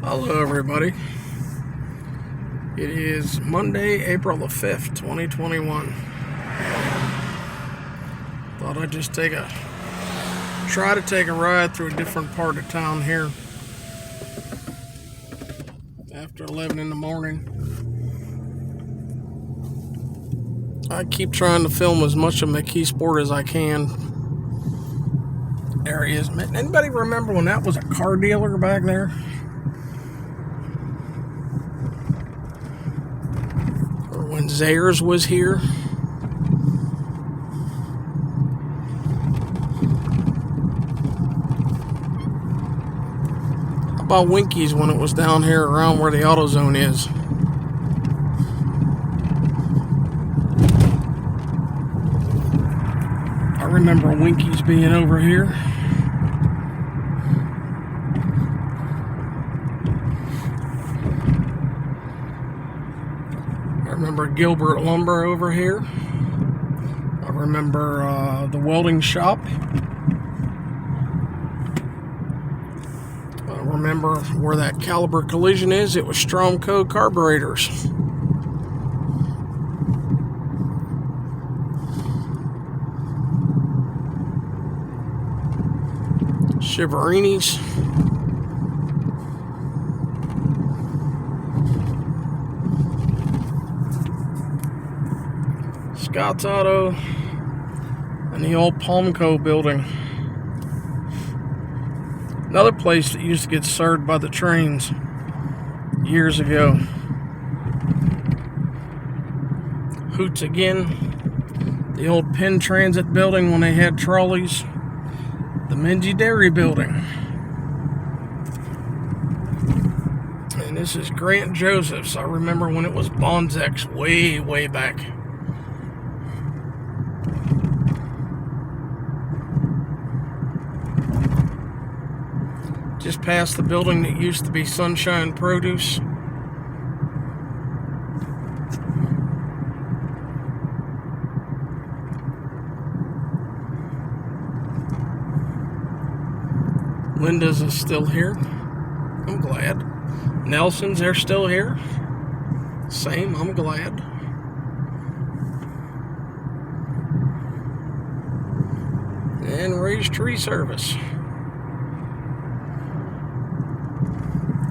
Hello everybody. It is Monday, April the 5th, 2021. Thought I'd just try to take a ride through a different part of town here after 11 in the morning. I keep trying to film as much of Mckeesport as I can. There he is. Anybody remember when that was a car dealer back there? When Zayers was here. How about Winky's when it was down here around where the AutoZone is? I remember Winky's being over here. I remember Gilbert Lumber over here. I remember the welding shop. I remember where that Caliber Collision is. It was Stromco carburetors. Shiverini's. Scott's Auto, and the old Palmco building. Another place that used to get served by the trains years ago. Hoots again. The old Penn Transit building when they had trolleys. The Mingy Dairy building. And this is Grant Joseph's. I remember when it was Bonzex way back. Just past the building that used to be Sunshine Produce. Linda's is still here. I'm glad. Nelson's, they're still here. Same, I'm glad. And Ray's Tree Service.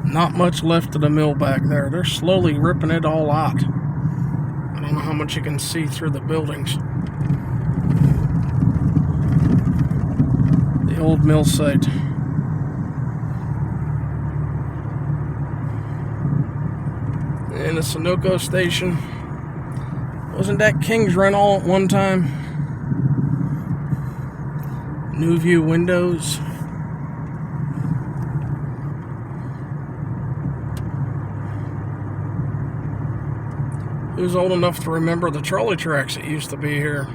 Not much left of the mill back there. They're slowly ripping it all out. I don't know how much you can see through the buildings. The old mill site. And the Sunoco station. Wasn't that King's Run all at one time? New View windows. Who's old enough to remember the trolley tracks that used to be here?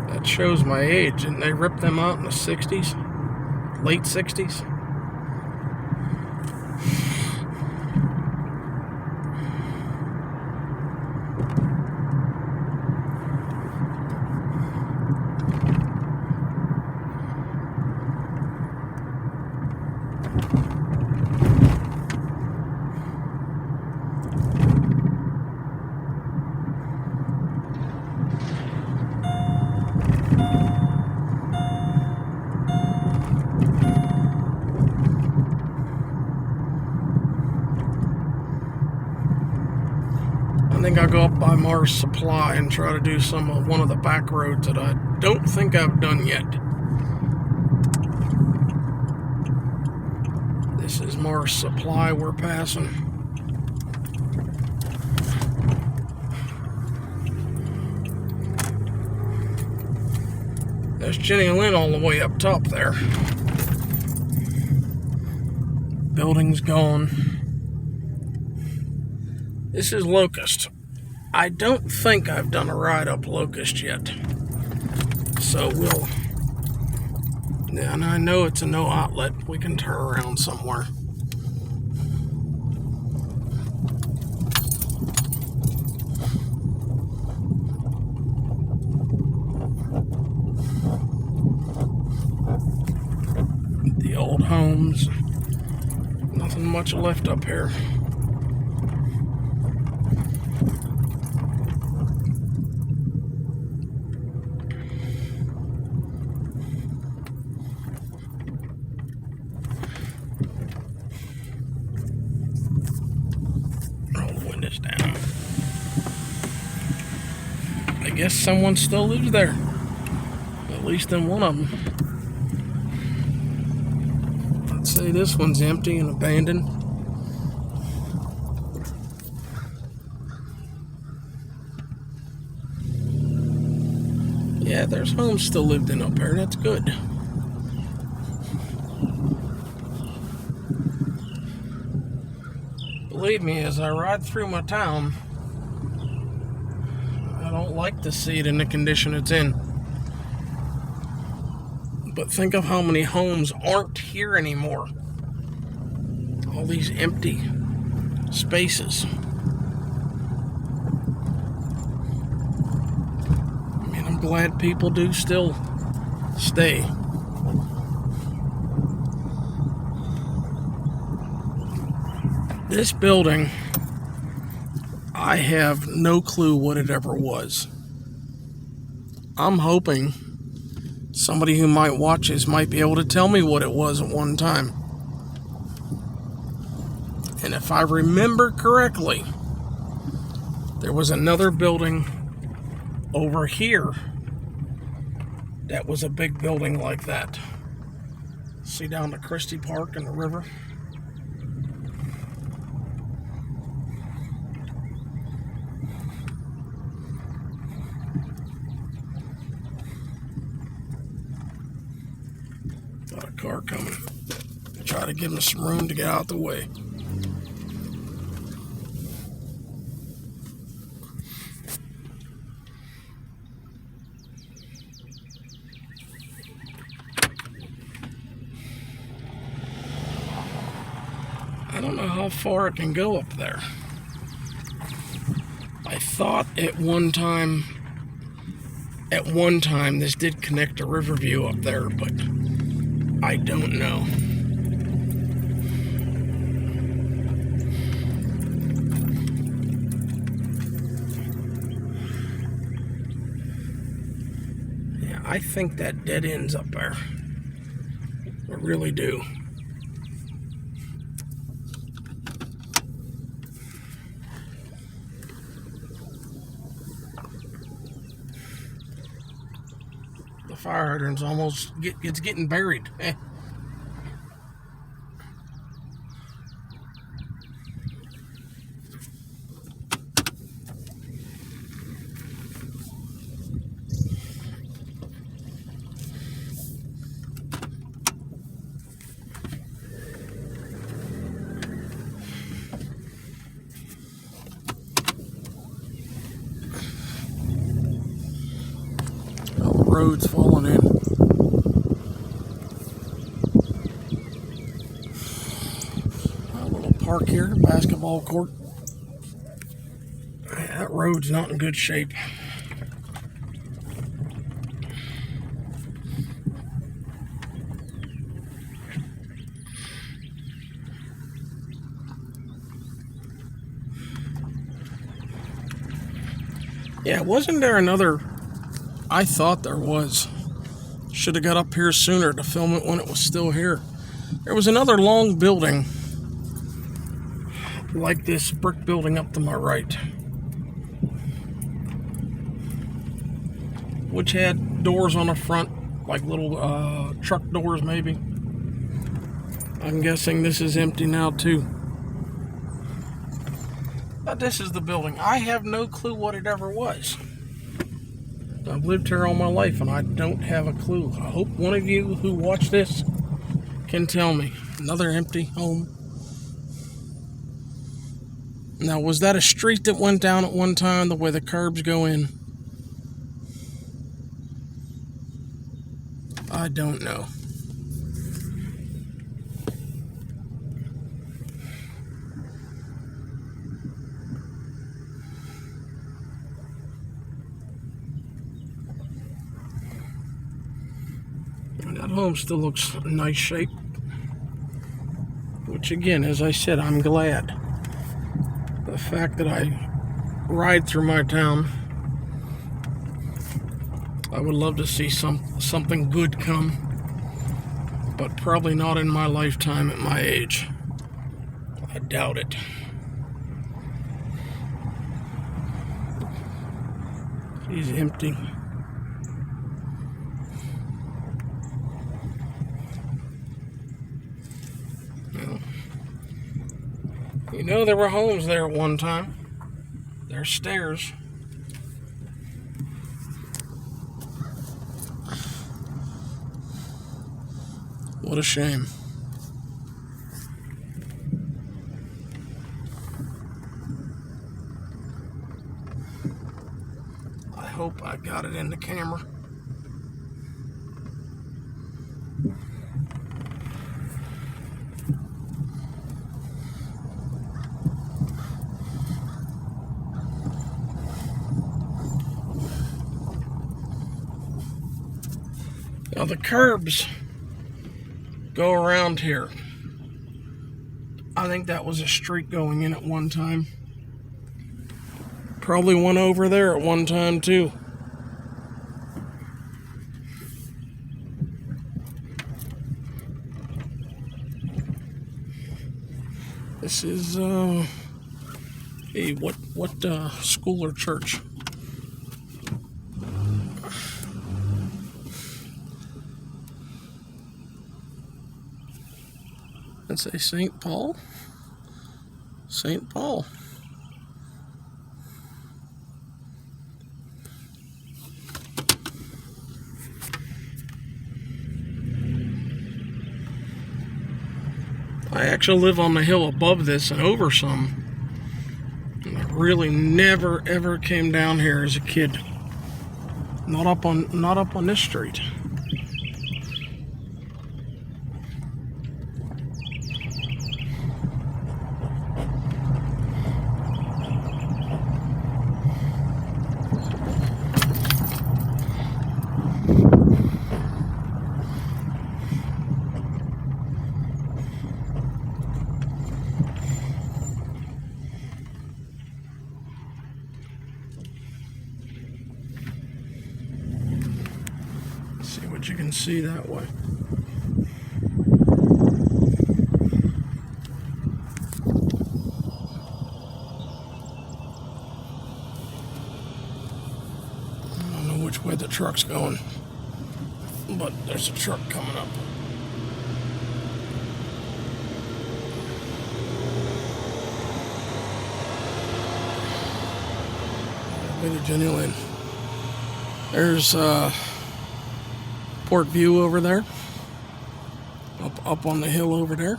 That shows my age. Didn't they rip them out in the 60s? Late 60s? I think I'll go up by Mars Supply and try to do one of the back roads that I don't think I've done yet. This is Mars Supply we're passing. There's Jenny Lynn all the way up top there. Building's gone. This is Locust. I don't think I've done a ride up Locust yet. So and I know it's a no outlet. We can turn around somewhere. old homes. Nothing much left up here. Roll the windows down. I guess someone still lives there. At least in one of them. Let's say this one's empty and abandoned. Yeah, there's homes still lived in up there. That's good. Believe me, as I ride through my town, I don't like to see it in the condition it's in. But think of how many homes aren't here anymore. All these empty spaces. I mean, I'm glad people do still stay. This building, I have no clue what it ever was. I'm hoping somebody who might watch this might be able to tell me what it was at one time. And if I remember correctly, there was another building over here that was a big building like that. See down to Christie Park and the river? Got a car coming. Try to give him some room to get out the way. I don't know how far it can go up there. I thought at one time this did connect to Riverview up there, but I don't know. Yeah, I think that dead ends up there. I really do. The fire hydrant's almost it's getting buried. Road's falling in. A little park here, basketball court. That road's not in good shape. Yeah, wasn't there another? I thought there was. Should have got up here sooner to film it when it was still here. There was another long building like this brick building up to my right, which had doors on the front, like little truck doors maybe. I'm guessing this is empty now too. But this is the building. I have no clue what it ever was. I've lived here all my life and I don't have a clue. I hope one of you who watch this can tell me. Another empty home. Now, was that a street that went down at one time the way the curbs go in? I don't know. That home still looks in nice shape. Which again, as I said, I'm glad. The fact that I ride through my town, I would love to see something good come, but probably not in my lifetime at my age. I doubt it. He's empty. Well, you know there were homes there at one time. There's stairs. What a shame. I hope I got it in the camera. Now the curbs go around here. I think that was a street going in at one time. Probably one over there at one time too. This is what school or church? Let's say St. Paul. St. Paul. I actually live on the hill above this and over some. And I really never ever came down here as a kid. Not up on this street. See what you can see that way. I don't know which way the truck's going, but there's a truck coming up. Really genuine. There's Port View over there, up on the hill over there.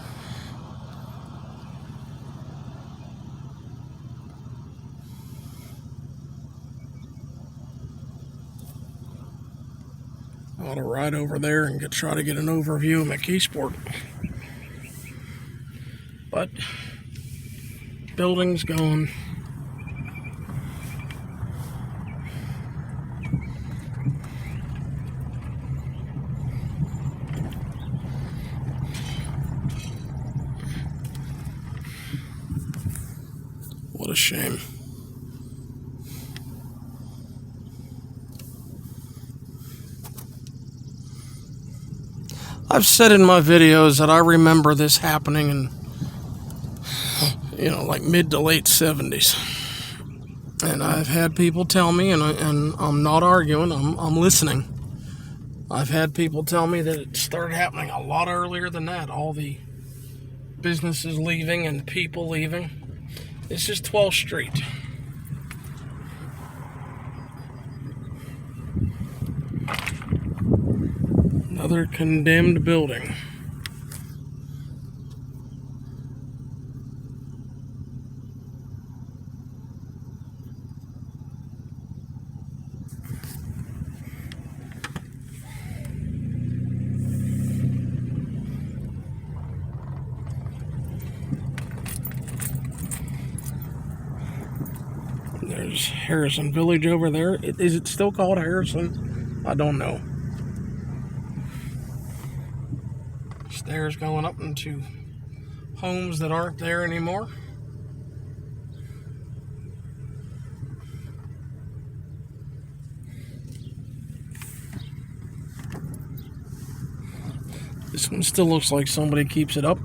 I ought to ride over there and try to get an overview of Mckeesport. But building's gone. What a shame. I've said in my videos that I remember this happening in, like mid to late 70s. And I've had people tell me, and I'm not arguing, I'm listening. I've had people tell me that it started happening a lot earlier than that. All the businesses leaving and people leaving. This is 12th Street. Another condemned building. There's Harrison Village over there. Is it still called Harrison? I don't know. Stairs going up into homes that aren't there anymore. This one still looks like somebody keeps it up.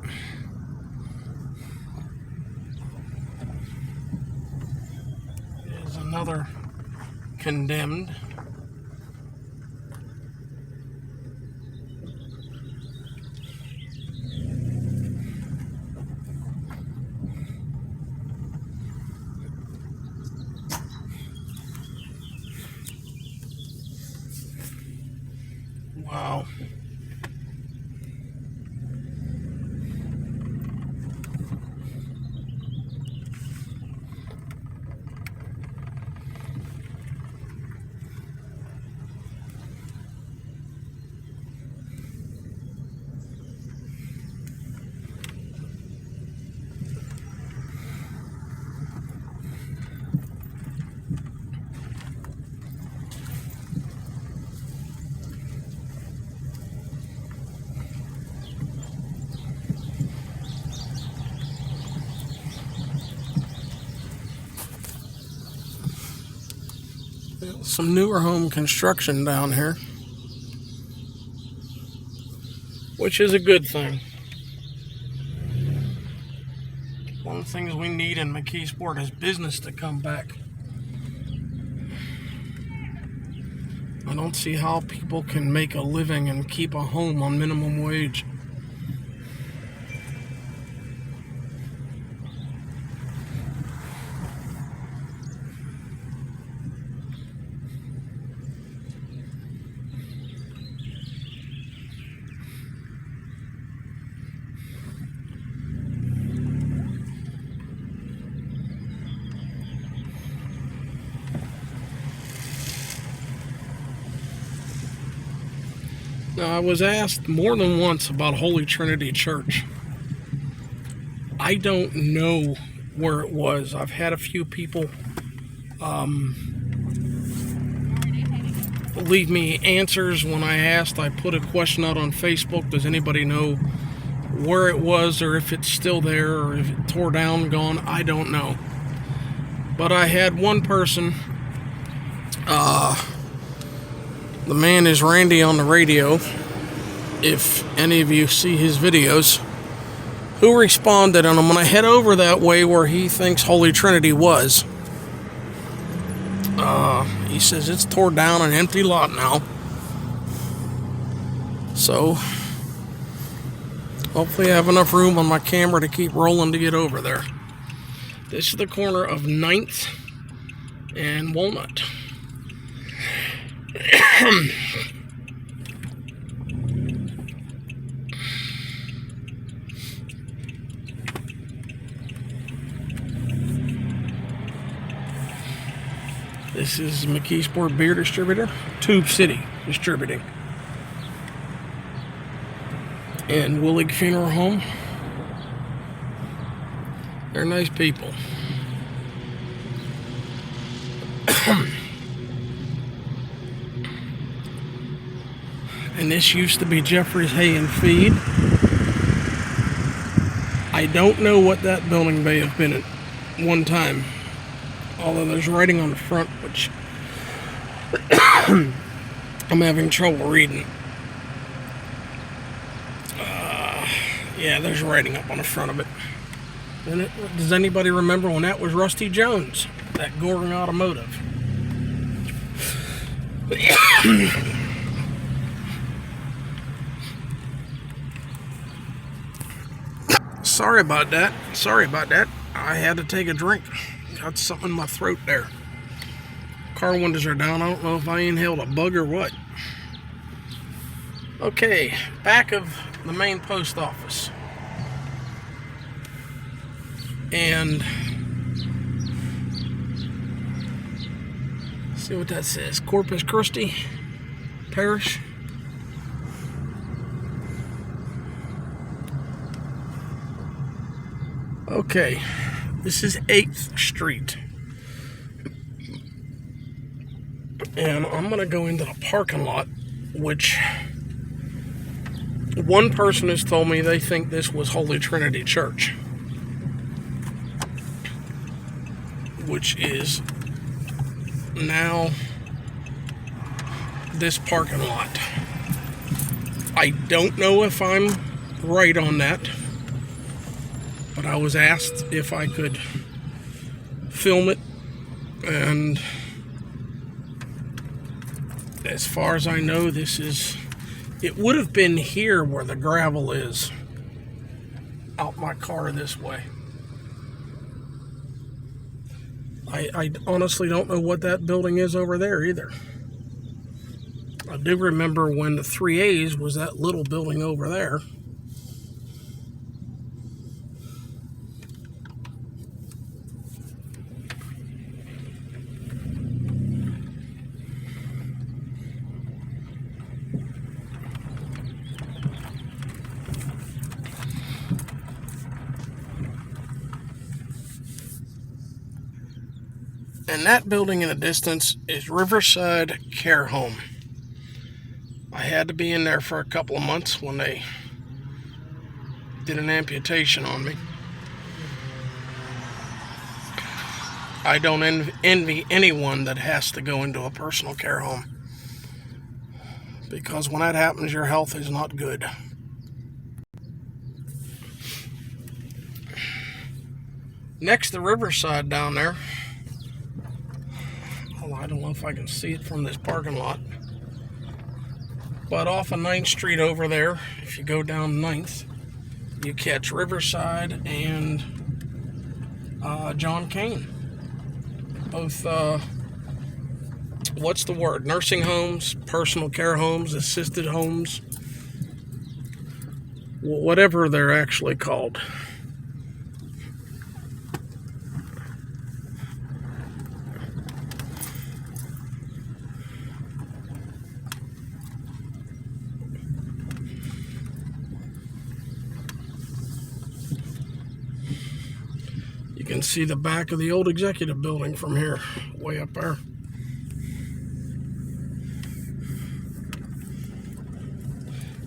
There's another condemned. Wow. Some newer home construction down here, which is a good thing. One of the things we need in Mckeesport is business to come back. I don't see how people can make a living and keep a home on minimum wage. Now, I was asked more than once about Holy Trinity Church. I don't know where it was. I've had a few people leave me answers when I asked. I put a question out on Facebook. Does anybody know where it was, or if it's still there, or if it tore down, gone? I don't know. But I had one person, the man is Randy on the radio, if any of you see his videos, who responded, and I'm going to head over that way where he thinks Holy Trinity was. He says it's tore down, an empty lot now. So, hopefully I have enough room on my camera to keep rolling to get over there. This is the corner of 9th and Walnut. This is Mckeesport Beer Distributor, Tube City Distributing, and Willig Funeral Home. They're nice people. And this used to be Jeffrey's Hay and Feed. I don't know what that building may have been at one time, although there's writing on the front, which I'm having trouble reading. Yeah, there's writing up on the front of it. And does anybody remember when that was Rusty Jones, that Goring Automotive? Sorry about that. I had to take a drink. Got something in my throat there. Car windows are down. I don't know if I inhaled a bug or what. Okay, back of the main post office. And see what that says. Corpus Christi Parish. Okay, this is 8th Street. And I'm going to go into the parking lot, which One person has told me they think this was Holy Trinity Church, which is now this parking lot. I don't know if I'm right on that, but I was asked if I could film it, and as far as I know, it would have been here where the gravel is, out my car this way. I honestly don't know what that building is over there either. I do remember when the 3A's was that little building over there. And that building in the distance is Riverside Care Home. I had to be in there for a couple of months when they did an amputation on me. I don't envy anyone that has to go into a personal care home, because when that happens, your health is not good. Next to Riverside down there, I don't know if I can see it from this parking lot, but off of 9th Street over there, if you go down 9th, you catch Riverside and John Kane. Both, what's the word? Nursing homes, personal care homes, assisted homes, whatever they're actually called. You can see the back of the old executive building from here, way up there.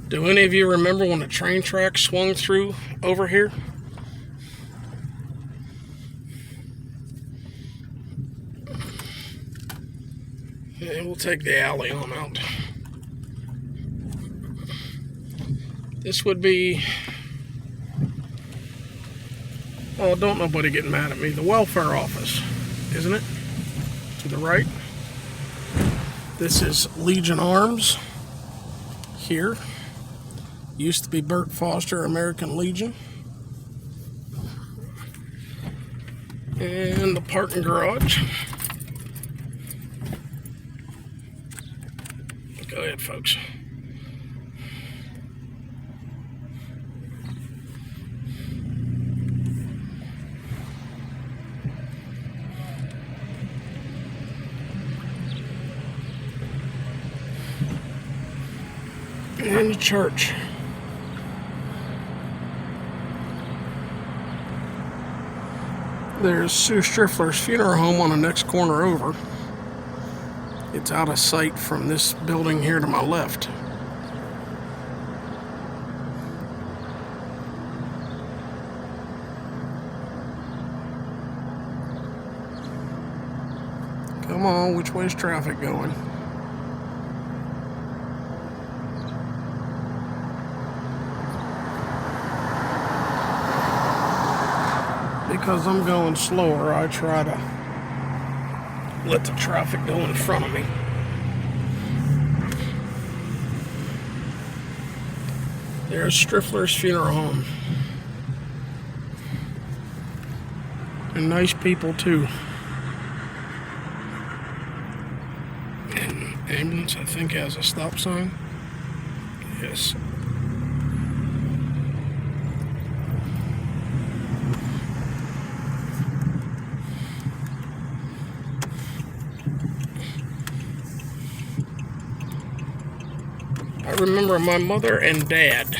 Do any of you remember when the train tracks swung through over here? Yeah, we'll take the alley on out. This would be... Oh, don't nobody get mad at me. The welfare office, isn't it? To the right. This is Legion Arms here. Used to be Burt Foster American Legion. And the parking garage. Go ahead, folks. And the church. There's Sue Striffler's funeral home on the next corner over. It's out of sight from this building here to my left. Come on, which way's traffic going? Because I'm going slower, I try to let the traffic go in front of me. There's Striffler's funeral home. And nice people too. And ambulance, I think, has a stop sign. Yes. I remember my mother and dad.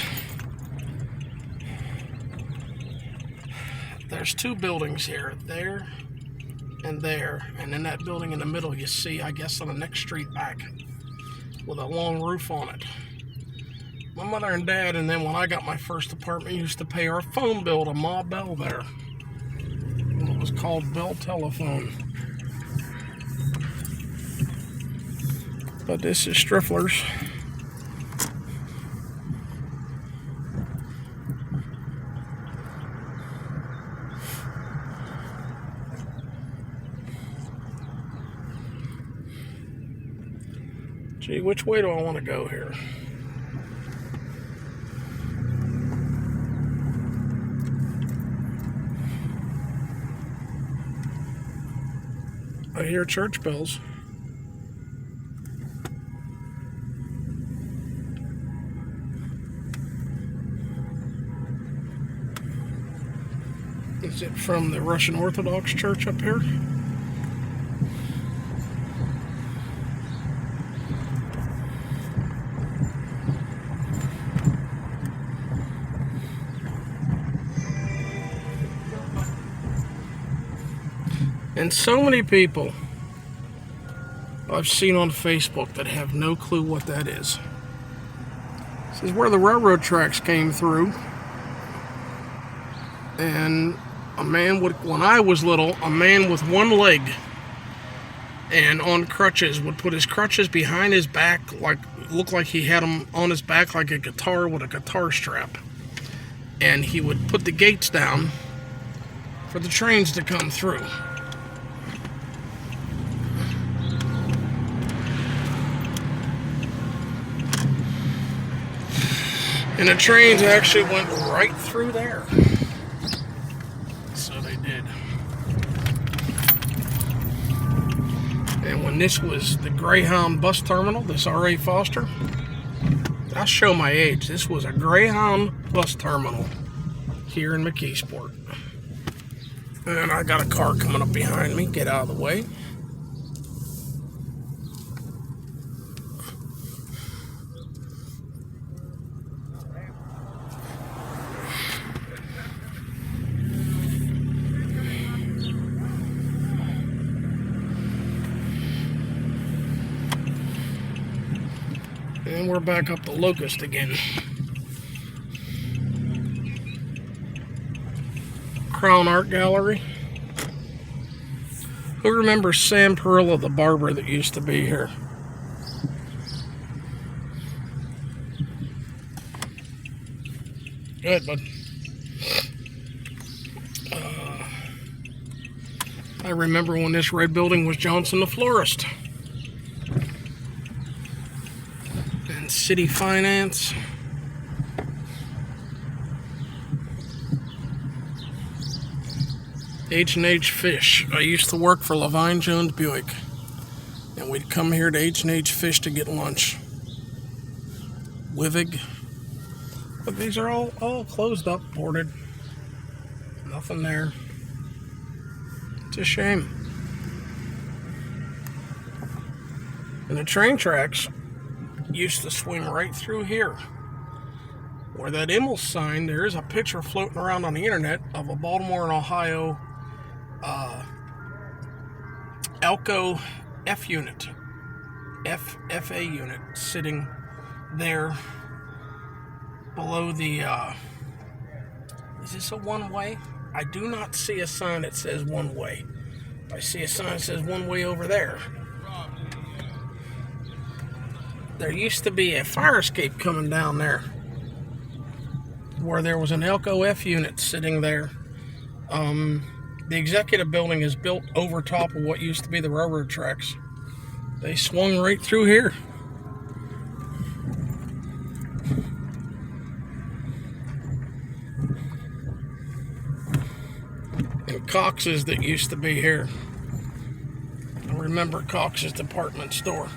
There's two buildings here, there and there. And in that building in the middle, you see, I guess, on the next street back with a long roof on it. My mother and dad, and then when I got my first apartment, used to pay our phone bill to Ma Bell there. It was called Bell Telephone. But this is Striffler's. Gee, which way do I want to go here? I hear church bells. Is it from the Russian Orthodox Church up here? And so many people I've seen on Facebook that have no clue what that is. This is where the railroad tracks came through. And a man would, when I was little, a man with one leg and on crutches would put his crutches behind his back, like looked like he had them on his back like a guitar with a guitar strap. And he would put the gates down for the trains to come through. And the trains actually went right through there. So they did. And when this was the Greyhound bus terminal, this R.A. Foster, I'll show my age. This was a Greyhound bus terminal here in Mckeesport. And I got a car coming up behind me. Get out of the way. And we're back up the Locust again. Crown Art Gallery. Who remembers Sam Perilla, the barber that used to be here? Good, bud. I remember when this red building was Johnson the Florist. And City Finance. H&H Fish. I used to work for Levine Jones Buick. And we'd come here to H&H Fish to get lunch. Wivig. But these are all closed up, boarded. Nothing there. It's a shame. And the train tracks used to swing right through here. Where that Immels sign, there is a picture floating around on the internet of a Baltimore and Ohio Elko F unit, FA unit, sitting there below the, is this a one-way? I do not see a sign that says one-way. I see a sign that says one-way over there. There used to be a fire escape coming down there where there was an Elko F unit sitting there. The executive building is built over top of what used to be the railroad tracks. They swung right through here. And Cox's that used to be here. I remember Cox's department store.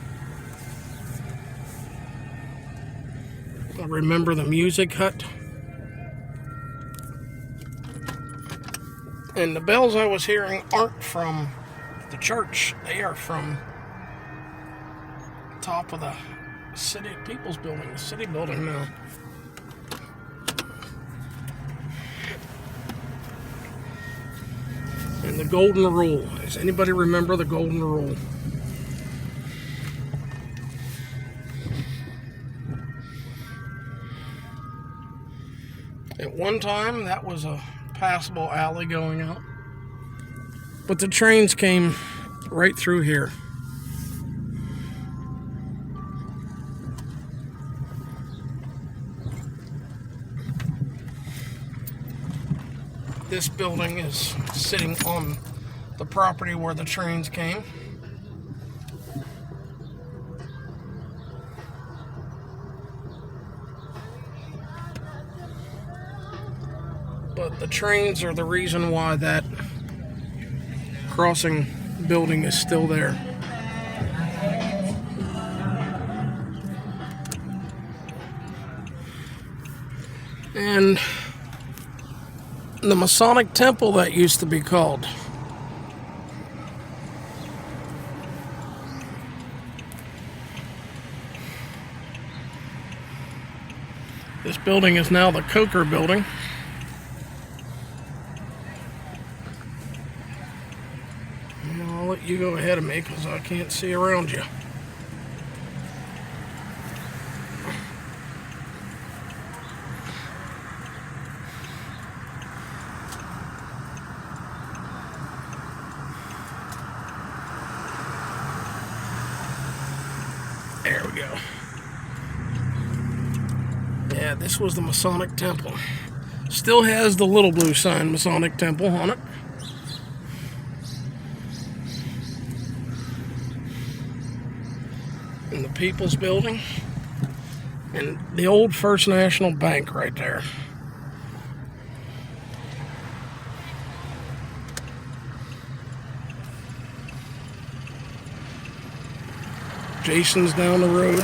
I remember the Music Hut. And the bells I was hearing aren't from the church. They are from the top of the city people's building, the city building now. And the Golden Rule. Does anybody remember the Golden Rule? At one time, that was a passable alley going out. But the trains came right through here. This building is sitting on the property where the trains came. But the trains are the reason why that crossing building is still there. And the Masonic Temple, that used to be called. This building is now the Coker building. And I'll let you go ahead of me because I can't see around you. There we go. Yeah, this was the Masonic Temple. Still has the little blue sign, Masonic Temple, on it. And the People's Building. And the old First National Bank right there. Jason's down the road.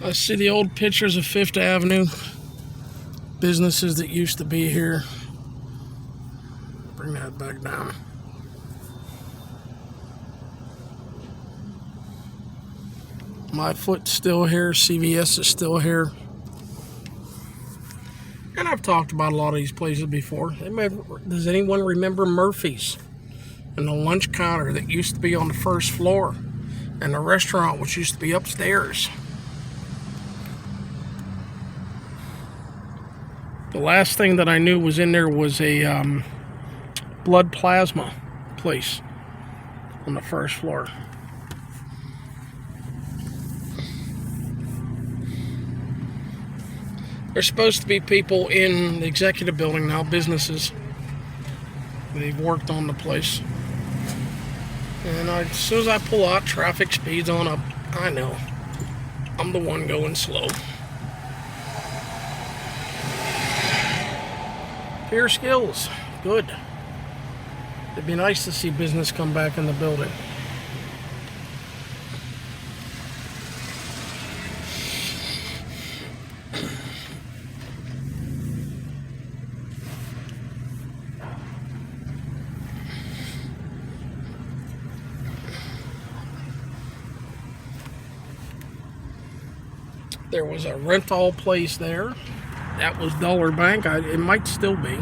I see the old pictures of Fifth Avenue. Businesses that used to be here. Bring that back down. My Foot's still here. CVS is still here. And I've talked about a lot of these places before. Does anyone remember Murphy's? And the lunch counter that used to be on the first floor. And the restaurant which used to be upstairs. The last thing that I knew was in there was a blood plasma place on the first floor. There's supposed to be people in the executive building now, businesses. They've worked on the place. And as soon as I pull out, traffic speeds on up. I know. I'm the one going slow. Peer skills. Good. It'd be nice to see business come back in the building. There was a rental place there. That was Dollar Bank. It might still be.